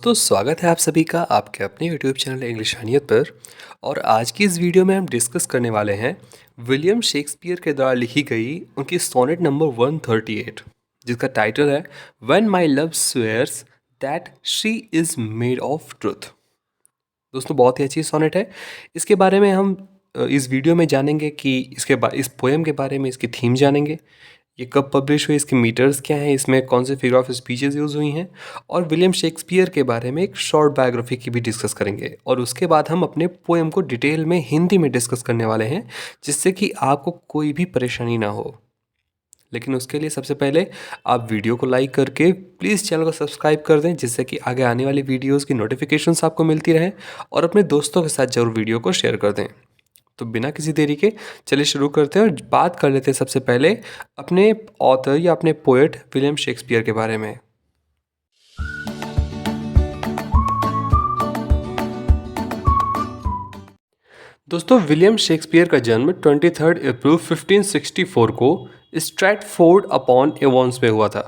तो स्वागत है आप सभी का आपके अपने यूट्यूब चैनल इंग्लिश हनीयत पर। और आज की इस वीडियो में हम डिस्कस करने वाले हैं विलियम शेक्सपियर के द्वारा लिखी गई उनकी सोनेट नंबर 138, जिसका टाइटल है when my love swears that she is made of truth. दोस्तों, बहुत ही अच्छी सोनेट है। इसके बारे में हम इस वीडियो में जानेंगे कि इस पोएम के बारे में, इसकी थीम जानेंगे, ये कब पब्लिश हुई, इसके मीटर्स क्या हैं, इसमें कौन से फिगर ऑफ स्पीचेस यूज़ हुई हैं, और विलियम शेक्सपियर के बारे में एक शॉर्ट बायोग्राफी की भी डिस्कस करेंगे। और उसके बाद हम अपने पोएम को डिटेल में हिंदी में डिस्कस करने वाले हैं, जिससे कि आपको कोई भी परेशानी ना हो। लेकिन उसके लिए सबसे पहले आप वीडियो को लाइक करके प्लीज़ चैनल को सब्सक्राइब कर दें, जिससे कि आगे आने वाली वीडियोज़ की नोटिफिकेशंस आपको मिलती रहे। और अपने दोस्तों के साथ ज़रूर वीडियो को शेयर कर दें। तो बिना किसी देरी के चलिए शुरू करते हैं और बात कर लेते हैं सबसे पहले अपने ऑथर या अपने पोएट विलियम शेक्सपियर के बारे में। दोस्तों, विलियम शेक्सपियर का जन्म 23 अप्रैल 1564 को स्ट्रैटफोर्ड अपॉन एवॉन्स में हुआ था।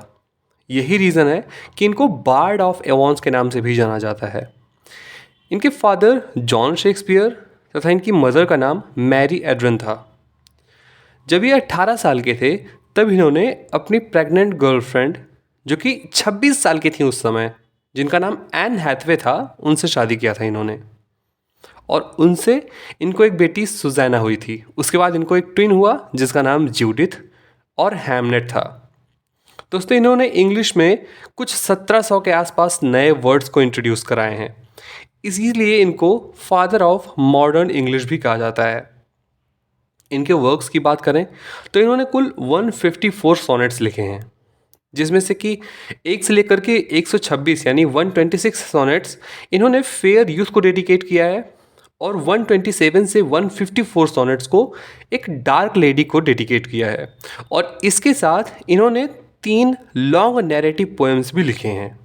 यही रीज़न है कि इनको बार्ड ऑफ एवॉन्स के नाम से भी जाना जाता है। इनके फादर जॉन शेक्सपियर तथा इनकी मदर का नाम मैरी एड्रन था। जब ये 18 साल के थे तब इन्होंने अपनी प्रेग्नेंट गर्लफ्रेंड, जो कि 26 साल की थी उस समय, जिनका नाम एन हैथवे था, उनसे शादी किया था इन्होंने। और उनसे इनको एक बेटी सुजैना हुई थी। उसके बाद इनको एक ट्विन हुआ जिसका नाम जूडिथ और हैमलेट था। दोस्तों, इन्होंने इंग्लिश में कुछ 1700 के आसपास नए वर्ड्स को इंट्रोड्यूस कराए हैं। इसीलिए इनको फादर ऑफ मॉडर्न इंग्लिश भी कहा जाता है। इनके वर्क्स की बात करें तो इन्होंने कुल 154 सोनेट्स लिखे हैं, जिसमें से कि 1 से लेकर के 126 यानी 126 सोनेट्स इन्होंने फेयर यूथ को डेडिकेट किया है। और 127 से 154 सोनेट्स को एक डार्क लेडी को डेडिकेट किया है। और इसके साथ इन्होंने 3 लॉन्ग नैरेटिव पोएम्स भी लिखे हैं।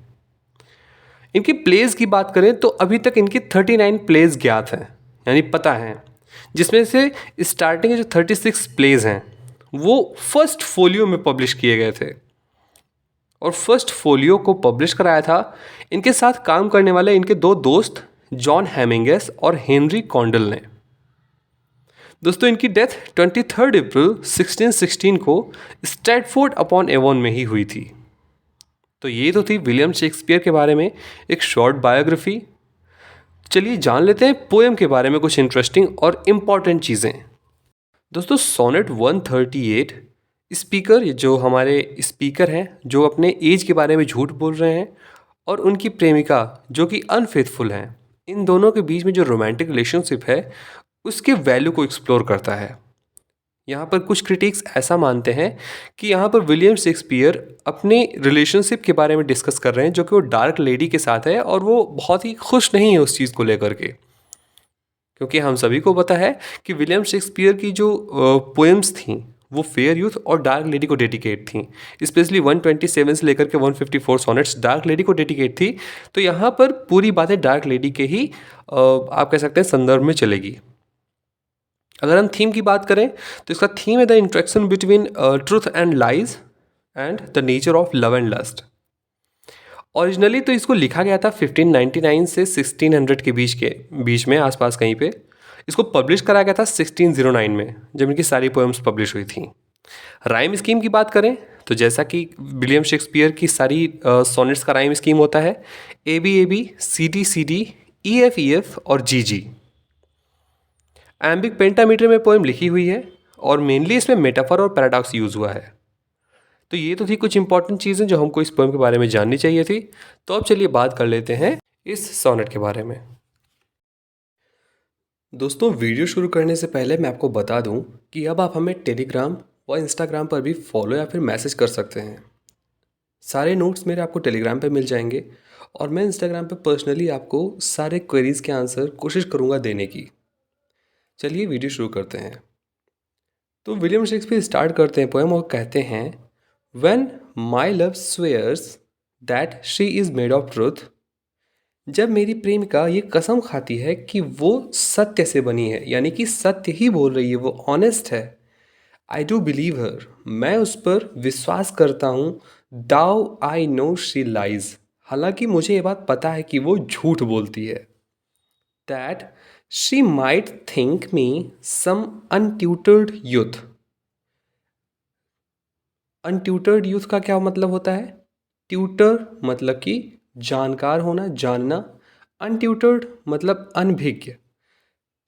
इनकी प्लेज की बात करें तो अभी तक इनकी 39 प्लेज ज्ञात हैं, यानी पता हैं, जिसमें से स्टार्टिंग के जो 36 प्लेज हैं वो फर्स्ट फोलियो में पब्लिश किए गए थे। और फर्स्ट फोलियो को पब्लिश कराया था इनके साथ काम करने वाले इनके 2 दोस्त जॉन हेमिंगेस और हेनरी कॉन्डल ने। दोस्तों, इनकी डेथ 23 अप्रैल 1616 को स्ट्रैटफोर्ड अपॉन एवॉन में ही हुई थी। तो ये तो थी विलियम शेक्सपियर के बारे में एक शॉर्ट बायोग्राफी। चलिए जान लेते हैं पोएम के बारे में कुछ इंटरेस्टिंग और इम्पॉर्टेंट चीज़ें। दोस्तों, सोनेट 138 स्पीकर, जो हमारे स्पीकर हैं जो अपने एज के बारे में झूठ बोल रहे हैं, और उनकी प्रेमिका जो कि अनफेथफुल हैं, इन दोनों के बीच में जो रोमांटिक रिलेशनशिप है उसके वैल्यू को एक्सप्लोर करता है। यहाँ पर कुछ क्रिटिक्स ऐसा मानते हैं कि यहाँ पर विलियम शेक्सपियर अपने रिलेशनशिप के बारे में डिस्कस कर रहे हैं, जो कि वो डार्क लेडी के साथ है, और वो बहुत ही खुश नहीं है उस चीज़ को लेकर के। क्योंकि हम सभी को पता है कि विलियम शेक्सपियर की जो पोएम्स थीं वो फेयर यूथ और डार्क लेडी को डेडिकेट थीं। स्पेशली 127 से लेकर के 154 सोनेट्स डार्क लेडी को डेडिकेट थी। तो यहाँ पर पूरी बातें डार्क लेडी के ही आप कह सकते हैं संदर्भ में चलेगी। अगर हम थीम की बात करें तो इसका थीम है the interaction between truth and lies and the nature of love and lust. Originally तो इसको लिखा गया था 1599 से 1600 के बीच में आसपास कहीं पे। इसको पब्लिश करा गया था 1609 में, जब इनकी सारी पोएम्स पब्लिश हुई थी। राइम स्कीम की बात करें तो जैसा कि विलियम शेक्सपियर की सारी सोनेट्स का राइम स्कीम होता है ABAB CD EF और GG। एम्बिक पेंटामीटर में पोएम लिखी हुई है और मेनली इसमें मेटाफर और पैराडॉक्स यूज़ हुआ है। तो ये तो थी कुछ इंपॉर्टेंट चीज़ें जो हमको इस पोएम के बारे में जाननी चाहिए थी। तो अब चलिए बात कर लेते हैं इस सोनेट के बारे में। दोस्तों, वीडियो शुरू करने से पहले मैं आपको बता दूं कि अब आप हमें टेलीग्राम व इंस्टाग्राम पर भी फॉलो या फिर मैसेज कर सकते हैं। सारे नोट्स मेरे आपको टेलीग्राम पे मिल जाएंगे, और मैं इंस्टाग्राम पे पर्सनली आपको सारे क्वेरीज़ के आंसर कोशिश करूँगा देने की। चलिए वीडियो शुरू करते हैं। तो विलियम शेक्सपियर स्टार्ट करते हैं पोएम और कहते हैं when my love swears that she is made of truth. जब मेरी प्रेमिका ये कसम खाती है कि वो सत्य से बनी है, यानी कि सत्य ही बोल रही है, वो ऑनेस्ट है। आई डू बिलीव हर, मैं उस पर विश्वास करता हूँ। दाउ आई नो शी लाइज, हालांकि मुझे ये बात पता है कि वो झूठ बोलती है। That she might think me some untutored youth. Untutored youth का क्या मतलब होता है? ट्यूटर मतलब कि जानकार होना, जानना। अनट्यूटर्ड मतलब अनभिज्ञ।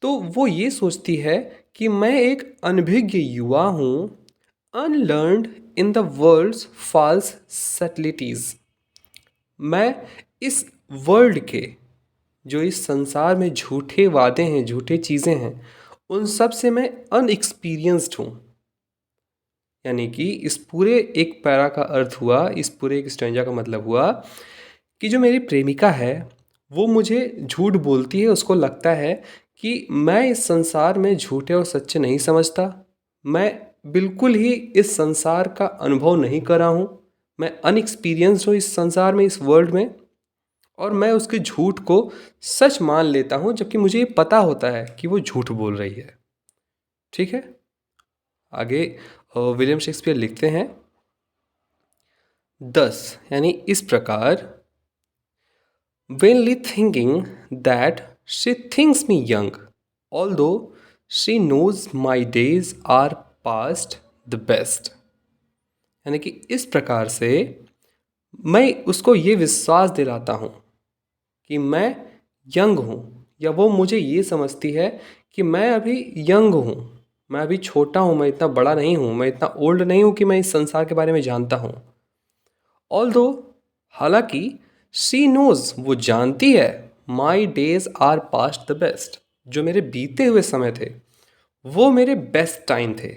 तो वो ये सोचती है कि मैं एक अनभिज्ञ युवा हूँ, अनलर्नड इन द वर्ल्ड्स फॉल्स सटलिटीज़। मैं इस वर्ल्ड के, जो इस संसार में झूठे वादे हैं, झूठे चीज़ें हैं, उन सब से मैं अनएक्सपीरियंस्ड हूँ। यानी कि इस पूरे एक पैरा का अर्थ हुआ, इस पूरे एक स्टैंजा का मतलब हुआ कि जो मेरी प्रेमिका है वो मुझे झूठ बोलती है। उसको लगता है कि मैं इस संसार में झूठे और सच्चे नहीं समझता, मैं बिल्कुल ही इस संसार का अनुभव नहीं कर रहा हूँ, मैं अनएक्सपीरियंस्ड हूँ इस संसार में, इस वर्ल्ड में। और मैं उसके झूठ को सच मान लेता हूँ, जबकि मुझे ये पता होता है कि वो झूठ बोल रही है। ठीक है, आगे विलियम शेक्सपियर लिखते हैं, 10 यानी इस प्रकार, vainly thinking that she thinks me young, although she knows my days are past the best। यानी कि इस प्रकार से मैं उसको ये विश्वास दिलाता हूँ कि मैं यंग हूँ, या वो मुझे ये समझती है कि मैं अभी यंग हूँ, मैं अभी छोटा हूँ, मैं इतना बड़ा नहीं हूँ, मैं इतना ओल्ड नहीं हूँ कि मैं इस संसार के बारे में जानता हूँ। ऑल्दो हालांकि शी नोज वो जानती है, my days are past the best, जो मेरे बीते हुए समय थे वो मेरे बेस्ट टाइम थे।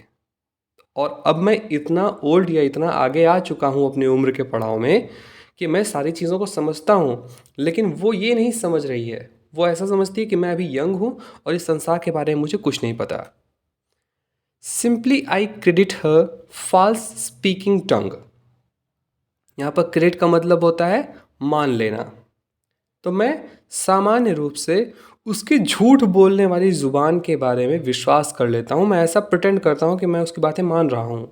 और अब मैं इतना ओल्ड या इतना आगे आ चुका हूँ अपनी उम्र के पड़ाव में कि मैं सारी चीज़ों को समझता हूँ, लेकिन वो ये नहीं समझ रही है। वो ऐसा समझती है कि मैं अभी यंग हूँ और इस संसार के बारे में मुझे कुछ नहीं पता। Simply I credit her false speaking tongue. यहाँ पर क्रेडिट का मतलब होता है मान लेना। तो मैं सामान्य रूप से उसकी झूठ बोलने वाली ज़ुबान के बारे में विश्वास कर लेता हूँ, मैं ऐसा प्रिटेंड करता हूँ कि मैं उसकी बातें मान रहा हूँ।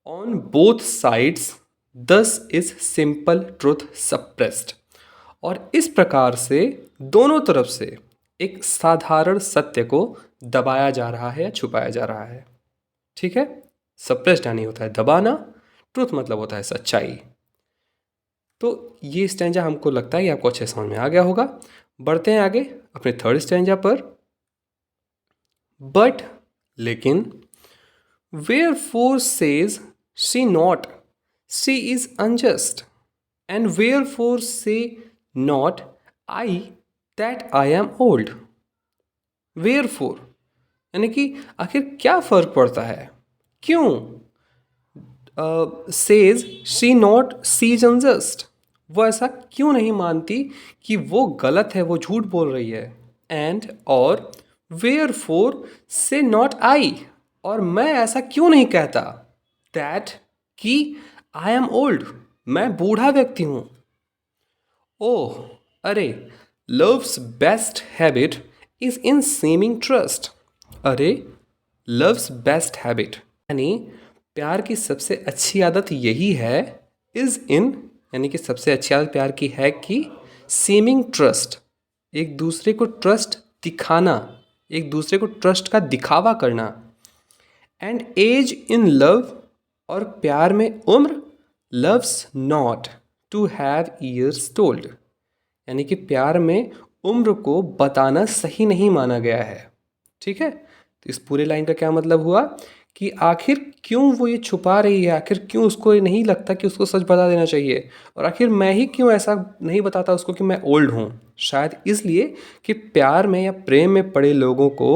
ऑन बोथ साइड्स दस इज सिंपल ट्रुथ सप्रेस्ड। और इस प्रकार से दोनों तरफ से एक साधारण सत्य को दबाया जा रहा है या छुपाया जा रहा है। ठीक है, सप्रेस्ड यानी होता है दबाना, ट्रुथ मतलब होता है सच्चाई। तो ये स्टैंजा हमको लगता है कि आपको अच्छे समझ में आ गया होगा। बढ़ते हैं आगे अपने थर्ड स्टैंजा पर। बट लेकिन, wherefore says she not she is unjust, and wherefore say not I that I am old. Wherefore यानी कि आखिर क्या फ़र्क पड़ता है, क्यों says she not she is unjust, वो ऐसा क्यों नहीं मानती कि वो गलत है, वो झूठ बोल रही है। एंड और वेयर फोर से नॉट आई, और मैं ऐसा क्यों नहीं कहता दैट कि आई एम ओल्ड, मैं बूढ़ा व्यक्ति हूँ। ओह अरे, love's best habit is in seeming trust. अरे, लव्स बेस्ट हैबिट यानी प्यार की सबसे अच्छी आदत यही है, इज़ इन यानी कि सबसे अच्छी आदत प्यार की है कि सीमिंग ट्रस्ट, एक दूसरे को ट्रस्ट दिखाना, एक दूसरे को ट्रस्ट का दिखावा करना। एंड एज इन लव, और प्यार में उम्र, love's not to have years told, यानी कि प्यार में उम्र को बताना सही नहीं माना गया है। ठीक है, तो इस पूरे लाइन का क्या मतलब हुआ कि आखिर क्यों वो ये छुपा रही है, आखिर क्यों उसको ये नहीं लगता कि उसको सच बता देना चाहिए, और आखिर मैं ही क्यों ऐसा नहीं बताता उसको कि मैं ओल्ड हूँ। शायद इसलिए कि प्यार में या प्रेम में पड़े लोगों को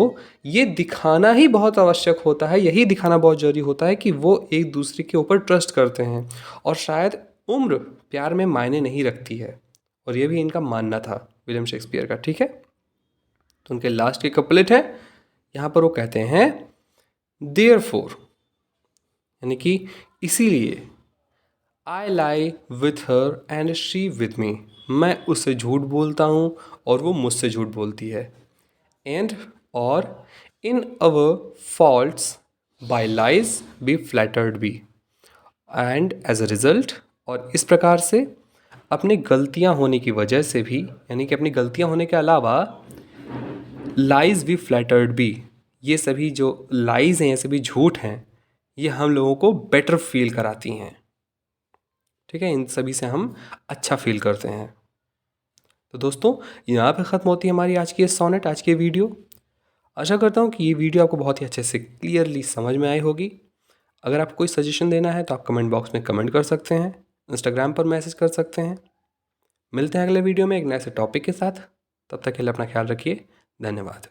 ये दिखाना ही बहुत आवश्यक होता है, यही दिखाना बहुत ज़रूरी होता है कि वो एक दूसरे के ऊपर ट्रस्ट करते हैं, और शायद उम्र प्यार में मायने नहीं रखती है। और ये भी इनका मानना था विलियम शेक्सपियर का। ठीक है, तो उनके लास्ट के कपलेट है, यहाँ पर वो कहते हैं देयरफॉर यानी कि इसीलिए, I lie with her and she with me, मैं उससे झूठ बोलता हूँ और वो मुझसे झूठ बोलती है। एंड और in our faults by lies be flattered be, and as a result, और इस प्रकार से अपनी गलतियां होने की वजह से भी, यानी कि अपनी गलतियां होने के अलावा लाइज भी फ्लैटर्ड भी, ये सभी जो लाइज हैं, ये सभी झूठ हैं, ये हम लोगों को बेटर फील कराती हैं। ठीक है, इन सभी से हम अच्छा फील करते हैं। तो दोस्तों, यहाँ पे ख़त्म होती है हमारी आज की ये सोनेट, आज की वीडियो। आशा करता हूँ कि ये वीडियो आपको बहुत ही अच्छे से क्लियरली समझ में आई होगी। अगर आपको कोई सजेशन देना है तो आप कमेंट बॉक्स में कमेंट कर सकते हैं, इंस्टाग्राम पर मैसेज कर सकते हैं। मिलते हैं अगले वीडियो में एक नए से टॉपिक के साथ। तब तक के लिए अपना ख्याल रखिए। धन्यवाद।